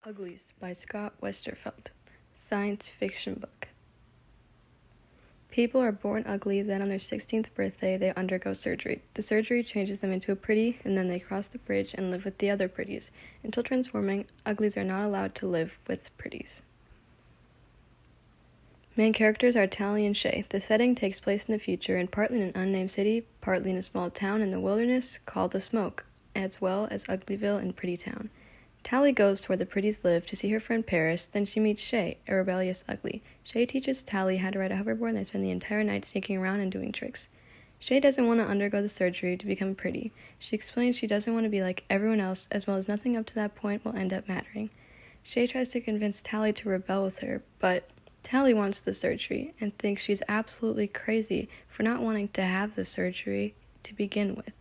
Uglies by Scott Westerfeld. Science fiction book. People are born ugly, then on their 16th birthday they undergo surgery. The surgery changes them into a pretty, and then they cross the bridge and live with the other pretties. Until transforming, uglies are not allowed to live with pretties. Main characters are Tally and Shay. The setting takes place in the future, and partly in an unnamed city, partly in a small town in the wilderness called The Smoke, as well as Uglyville and Pretty Town. Tally goes to where the pretties live to see her friend Paris, then she meets Shay, a rebellious ugly. Shay teaches Tally how to ride a hoverboard, and they spend the entire night sneaking around and doing tricks. Shay doesn't want to undergo the surgery to become pretty. She explains she doesn't want to be like everyone else, as well as nothing up to that point will end up mattering. Shay tries to convince Tally to rebel with her, but Tally wants the surgery and thinks she's absolutely crazy for not wanting to have the surgery to begin with.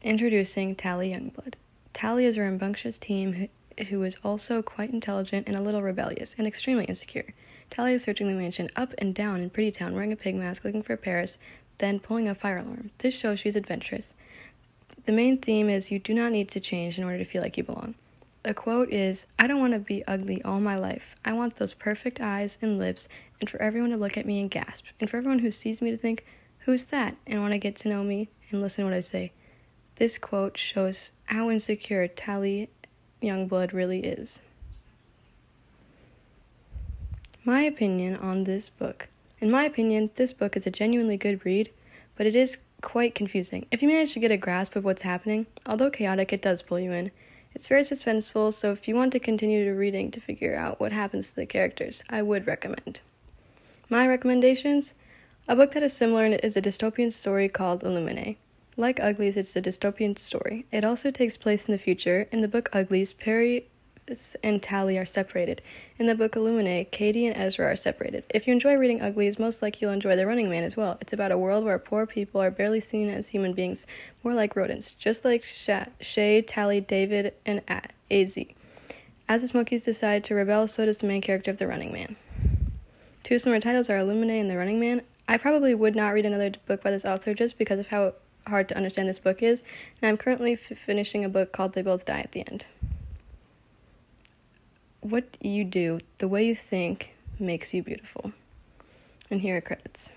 Introducing Tally Youngblood. Tally is a rambunctious teen who is also quite intelligent and a little rebellious, and extremely insecure. Tally is searching the mansion up and down in Pretty Town, wearing a pig mask, looking for Paris, then pulling a fire alarm. This shows she's adventurous. The main theme is you do not need to change in order to feel like you belong. A quote is, "I don't want to be ugly all my life. I want those perfect eyes and lips, and for everyone to look at me and gasp, and for everyone who sees me to think, 'Who's that?' and want to get to know me and listen to what I say." This quote shows how insecure Tally Youngblood really is. My opinion on this book. In my opinion, this book is a genuinely good read, but it is quite confusing. If you manage to get a grasp of what's happening, although chaotic, it does pull you in. It's very suspenseful, so if you want to continue reading to figure out what happens to the characters, I would recommend. My recommendations? A book that is similar is a dystopian story called Illuminae. Like Uglies, it's a dystopian story. It also takes place in the future. In the book Uglies, Paris and Tally are separated. In the book Illuminae, Katie and Ezra are separated. If you enjoy reading Uglies, most likely you'll enjoy The Running Man as well. It's about a world where poor people are barely seen as human beings, more like rodents, just like Shay, Tally, David, and AZ. As the Smokies decide to rebel, so does the main character of The Running Man. Two similar titles are Illuminae and The Running Man. I probably would not read another book by this author just because of how hard to understand this book is, and I'm currently finishing a book called They Both Die at the End. What you do, the way you think, makes you beautiful. And here are credits.